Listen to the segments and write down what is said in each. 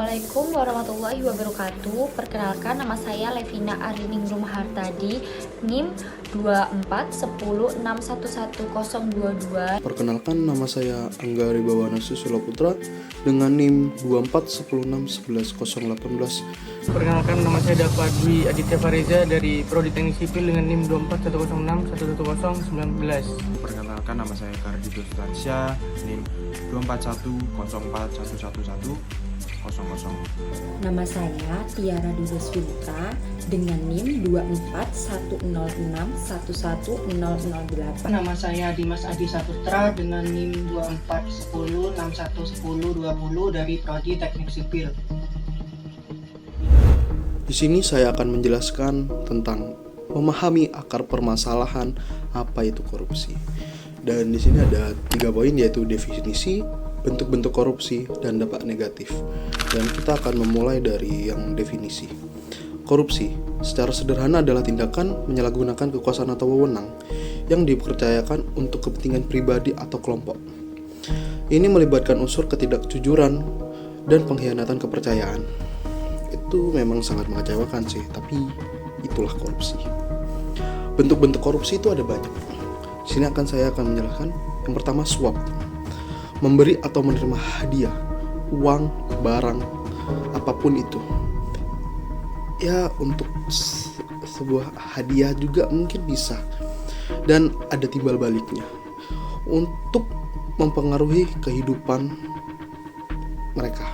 Assalamualaikum warahmatullahi wabarakatuh. Perkenalkan, nama saya Levina Ariningrum Hartadi, NIM 24106111022. Perkenalkan, nama saya Angga Ribawana Susilo Putra dengan NIM 24106111018. Perkenalkan, nama saya Dafa Dwi Aditya Fareza dari Prodi Teknik Sipil dengan NIM 24106111019. Perkenalkan, nama saya Kardi Dostansyah, NIM 24104111000. Nama saya Tiara Dudeswinta dengan NIM 24106111008. Nama saya Dimas Adi Saputra dengan NIM 24106111020 dari Prodi Teknik Sipil. Di sini saya akan menjelaskan tentang memahami akar permasalahan apa itu korupsi. Dan di sini ada 3 poin, yaitu definisi, bentuk-bentuk korupsi, dan dampak negatif. Dan kita akan memulai dari yang definisi. Korupsi secara sederhana adalah tindakan menyalahgunakan kekuasaan atau wewenang yang dipercayakan untuk kepentingan pribadi atau kelompok. Ini melibatkan unsur ketidakjujuran dan pengkhianatan kepercayaan. Itu memang sangat mengecewakan sih, tapi itulah korupsi. Bentuk-bentuk korupsi itu ada banyak. Di sini saya akan menjelaskan. Yang pertama, suap. Memberi atau menerima hadiah, uang, barang, apapun itu. Ya, untuk sebuah hadiah juga mungkin bisa. Dan ada timbal baliknya. Untuk mempengaruhi kehidupan mereka.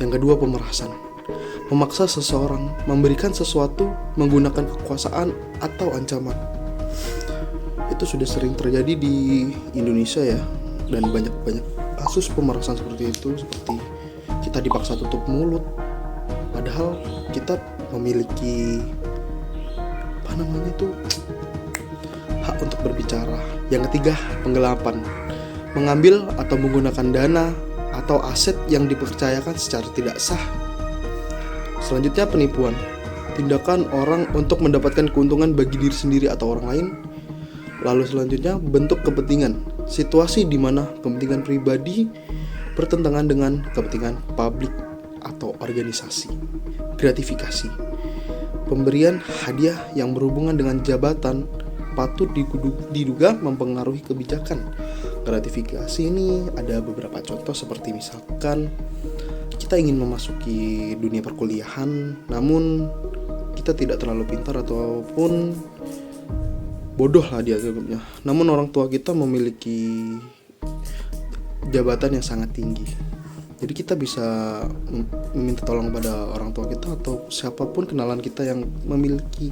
Yang kedua, pemerasan. Memaksa seseorang memberikan sesuatu menggunakan kekuasaan atau ancaman. Itu sudah sering terjadi di Indonesia ya, dan banyak kasus pemerasan seperti itu, seperti kita dipaksa tutup mulut padahal kita memiliki hak untuk berbicara. Yang ketiga, penggelapan. Mengambil atau menggunakan dana atau aset yang dipercayakan secara tidak sah. Selanjutnya, penipuan. Tindakan orang untuk mendapatkan keuntungan bagi diri sendiri atau orang lain. Lalu selanjutnya, bentuk kepentingan. Situasi di mana kepentingan pribadi bertentangan dengan kepentingan publik atau organisasi. Gratifikasi. Pemberian hadiah yang berhubungan dengan jabatan patut diduga mempengaruhi kebijakan. Gratifikasi ini ada beberapa contoh, seperti misalkan kita ingin memasuki dunia perkuliahan, namun kita tidak terlalu pintar ataupun bodoh lah dianggapnya. Namun orang tua kita memiliki jabatan yang sangat tinggi. Jadi kita bisa meminta tolong pada orang tua kita atau siapapun kenalan kita yang memiliki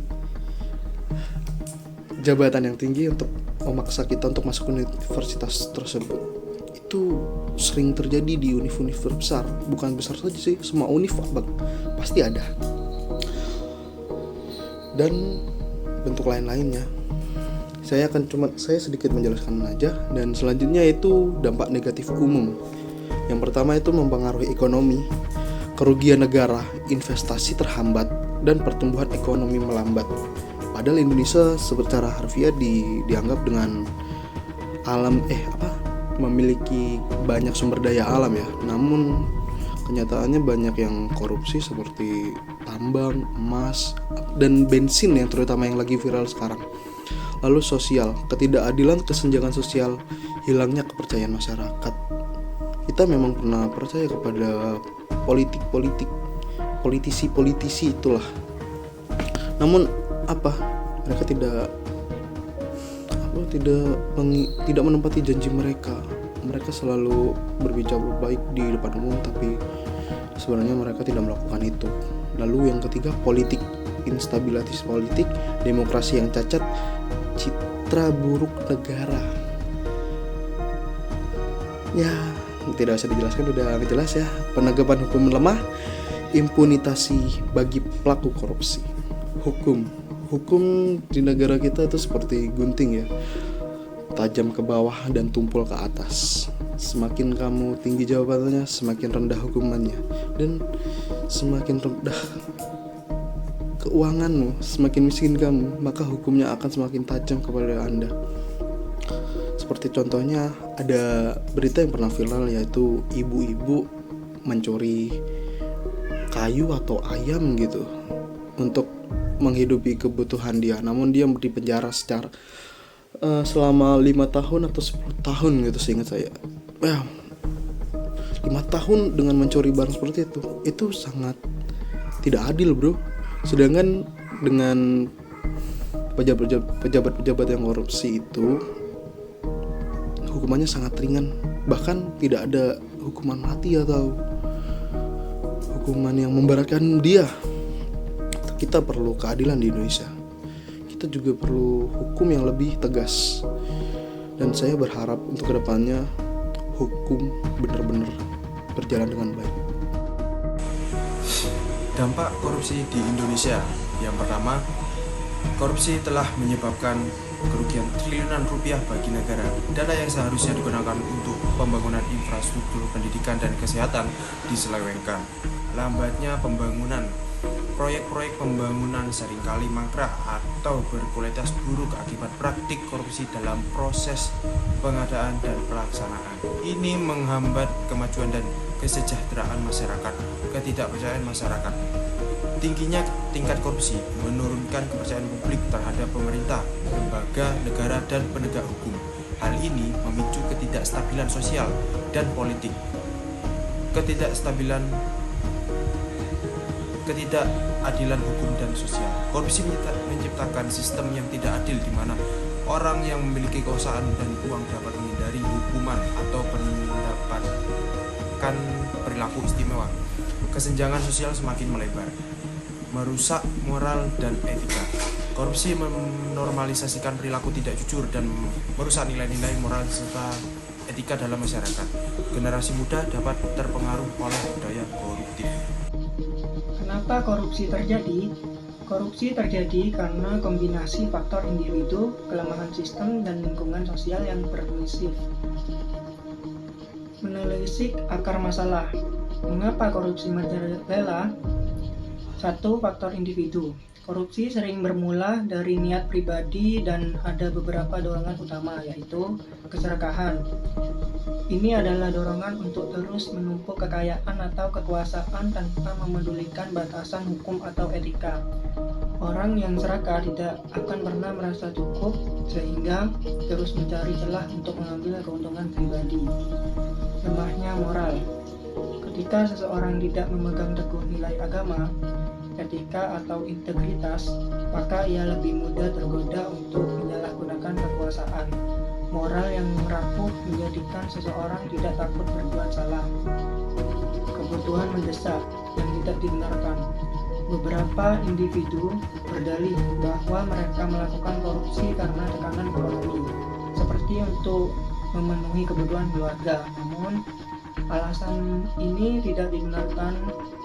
jabatan yang tinggi untuk memaksa kita untuk masuk universitas tersebut. Itu sering terjadi di univ-univ besar. Bukan besar saja sih, semua univ pasti ada. Dan bentuk lain-lainnya. Saya sedikit menjelaskan aja. Dan selanjutnya itu dampak negatif umum. Yang pertama itu mempengaruhi ekonomi, kerugian negara, investasi terhambat, dan pertumbuhan ekonomi melambat. Padahal Indonesia secara harfiah dianggap dengan memiliki banyak sumber daya alam ya. Namun kenyataannya banyak yang korupsi, seperti tambang, emas, dan bensin yang terutama yang lagi viral sekarang. Lalu sosial, ketidakadilan, kesenjangan sosial, hilangnya kepercayaan masyarakat. Kita memang pernah percaya kepada politisi itulah. Namun mereka tidak menempati janji mereka. Mereka selalu berbicara baik di depan umum, tapi sebenarnya mereka tidak melakukan itu. Lalu yang ketiga, politik. Instabilitas politik, demokrasi yang cacat, citra buruk negara. Ya, tidak usah dijelaskan, udah jelas ya. Penegakan hukum lemah, impunitasi bagi pelaku korupsi. Hukum di negara kita itu seperti gunting ya, tajam ke bawah dan tumpul ke atas. Semakin kamu tinggi jabatannya, semakin rendah hukumannya, dan semakin rendah keuanganmu, semakin miskin kamu, maka hukumnya akan semakin tajam kepada Anda. Seperti contohnya ada berita yang pernah viral, yaitu ibu-ibu mencuri kayu atau ayam gitu untuk menghidupi kebutuhan dia. Namun dia dipenjara secara selama 5 tahun atau 10 tahun gitu seingat saya. 5 tahun dengan mencuri barang seperti itu sangat tidak adil, bro. Sedangkan dengan pejabat-pejabat yang korupsi itu hukumannya sangat ringan, bahkan tidak ada hukuman mati atau hukuman yang memberatkan dia. Kita perlu keadilan di Indonesia. Kita juga perlu hukum yang lebih tegas. Dan saya berharap untuk kedepannya hukum benar-benar berjalan dengan baik. Dampak korupsi di Indonesia. Yang pertama, korupsi telah menyebabkan kerugian triliunan rupiah bagi negara. Dana yang seharusnya digunakan untuk pembangunan infrastruktur pendidikan dan kesehatan diselewengkan. Lambatnya pembangunan. Proyek-proyek pembangunan seringkali mangkrak atau berkualitas buruk akibat praktik korupsi dalam proses pengadaan dan pelaksanaan. Ini menghambat kemajuan dan kesejahteraan masyarakat, ketidakpercayaan masyarakat. Tingginya tingkat korupsi menurunkan kepercayaan publik terhadap pemerintah, lembaga, negara, dan penegak hukum. Hal ini memicu ketidakstabilan sosial dan politik. Ketidakadilan hukum dan sosial. Korupsi menciptakan sistem yang tidak adil di mana orang yang memiliki kekuasaan dan uang dapat menghindari hukuman atau mendapatkan perilaku istimewa. Kesenjangan sosial semakin melebar, merusak moral dan etika. Korupsi menormalisasikan perilaku tidak jujur dan merusak nilai-nilai moral serta etika dalam masyarakat. Generasi muda dapat terpengaruh oleh budaya koruptif. Kenapa korupsi terjadi? Korupsi terjadi karena kombinasi faktor individu, kelemahan sistem, dan lingkungan sosial yang permisif. Menelisik akar masalah. Mengapa korupsi merajalela? 1. Faktor individu. Korupsi sering bermula dari niat pribadi dan ada beberapa dorongan utama, yaitu keserakahan. Ini adalah dorongan untuk terus menumpuk kekayaan atau kekuasaan tanpa memedulikan batasan hukum atau etika. Orang yang serakah tidak akan pernah merasa cukup sehingga terus mencari celah untuk mengambil keuntungan pribadi. Lemahnya moral. Ketika seseorang tidak memegang teguh nilai agama, etika atau integritas, maka ia lebih mudah tergoda untuk menyalahgunakan kekuasaan. Moral yang rapuh menjadikan seseorang tidak takut berbuat salah. Kebutuhan mendesak yang tidak dibenarkan. Beberapa individu berdalih bahwa mereka melakukan korupsi karena tekanan ekonomi, seperti untuk memenuhi kebutuhan keluarga. Namun, alasan ini tidak dibenarkan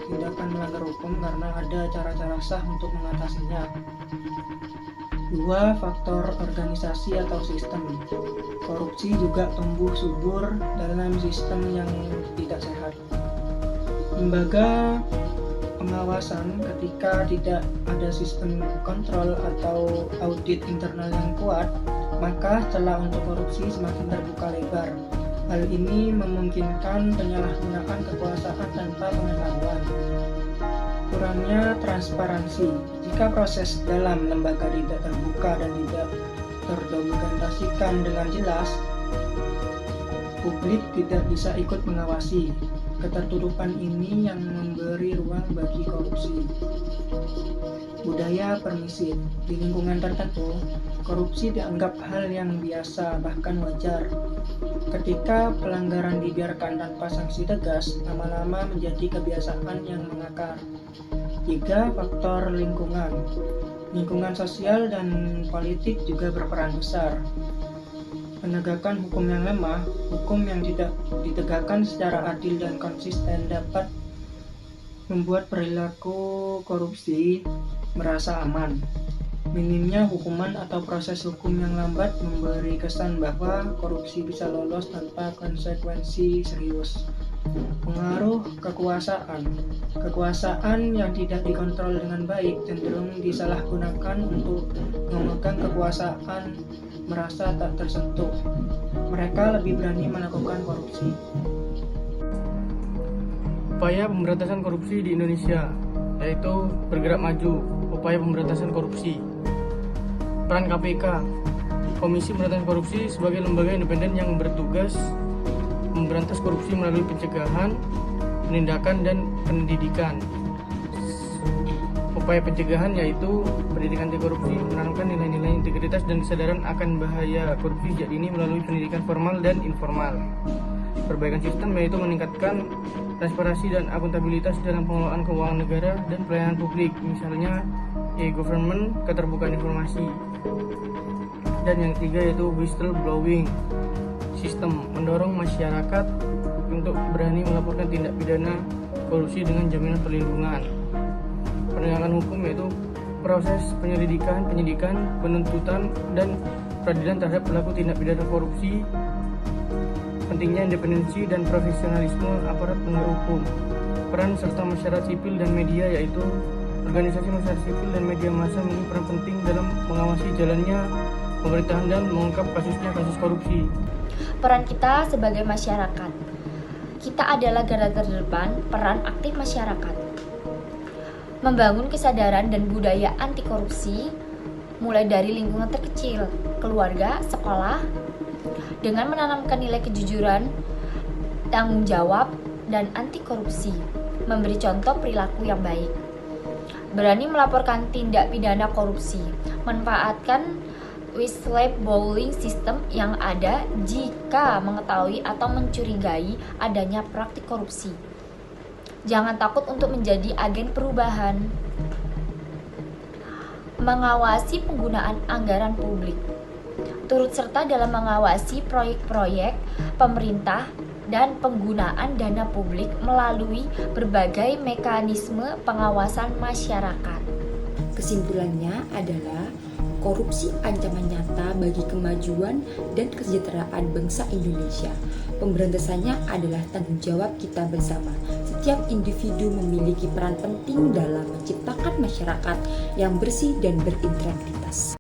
tindakan melanggar hukum karena ada cara-cara sah untuk mengatasinya. 2. Faktor organisasi atau sistem. Korupsi juga tumbuh subur dalam sistem yang tidak sehat. Lembaga pengawasan, ketika tidak ada sistem kontrol atau audit internal yang kuat, maka celah untuk korupsi semakin terbuka lebar. Hal ini memungkinkan penyalahgunaan kekuasaan tanpa pengetahuan. Kurangnya transparansi. Jika proses dalam lembaga tidak terbuka dan tidak terdokumentasikan dengan jelas, publik tidak bisa ikut mengawasi. Ketertutupan ini yang memberi ruang bagi korupsi. Budaya permisif. Di lingkungan tertentu, korupsi dianggap hal yang biasa, bahkan wajar. Ketika pelanggaran dibiarkan tanpa sanksi tegas, lama-lama menjadi kebiasaan yang mengakar. 3. Faktor lingkungan. Lingkungan sosial dan politik juga berperan besar. Penegakan hukum yang lemah, hukum yang tidak ditegakkan secara adil dan konsisten dapat membuat perilaku korupsi merasa aman. Minimnya hukuman atau proses hukum yang lambat memberi kesan bahwa korupsi bisa lolos tanpa konsekuensi serius. Pengaruh kekuasaan. Kekuasaan yang tidak dikontrol dengan baik cenderung disalahgunakan untuk memegang kekuasaan merasa tak tersentuh. Mereka lebih berani melakukan korupsi. upaya pemberantasan korupsi di Indonesia, yaitu bergerak maju, upaya pemberantasan korupsi. Peran KPK, Komisi Pemberantasan Korupsi sebagai lembaga independen yang bertugas memberantas korupsi melalui pencegahan, penindakan, dan pendidikan. Upaya pencegahan yaitu pendidikan anti korupsi, menanamkan nilai-nilai integritas dan kesadaran akan bahaya korupsi sejak dini melalui pendidikan formal dan informal. Perbaikan sistem yaitu meningkatkan transparansi dan akuntabilitas dalam pengelolaan keuangan negara dan pelayanan publik, misalnya e-government, keterbukaan informasi. Dan yang ketiga yaitu whistleblowing sistem, mendorong masyarakat untuk berani melaporkan tindak pidana korupsi dengan jaminan perlindungan. Penegakan hukum yaitu proses penyelidikan, penyidikan, penuntutan, dan peradilan terhadap pelaku tindak pidana korupsi. Pentingnya independensi dan profesionalisme aparat penegak hukum. Peran serta masyarakat sipil dan media yaitu organisasi masyarakat sipil dan media massa memiliki peran penting dalam mengawasi jalannya pemerintahan dan mengungkap kasus korupsi. Peran kita sebagai masyarakat. Kita adalah garda terdepan peran aktif masyarakat. Membangun kesadaran dan budaya anti korupsi mulai dari lingkungan terkecil, keluarga, sekolah, dengan menanamkan nilai kejujuran, tanggung jawab, dan anti korupsi, memberi contoh perilaku yang baik. Berani melaporkan tindak pidana korupsi, manfaatkan whistleblowing system yang ada jika mengetahui atau mencurigai adanya praktik korupsi. Jangan takut untuk menjadi agen perubahan. Mengawasi penggunaan anggaran publik. Turut serta dalam mengawasi proyek-proyek pemerintah dan penggunaan dana publik melalui berbagai mekanisme pengawasan masyarakat. Kesimpulannya adalah korupsi ancaman nyata bagi kemajuan dan kesejahteraan bangsa Indonesia. Pemberantasannya adalah tanggung jawab kita bersama. Setiap individu memiliki peran penting dalam menciptakan masyarakat yang bersih dan berintegritas.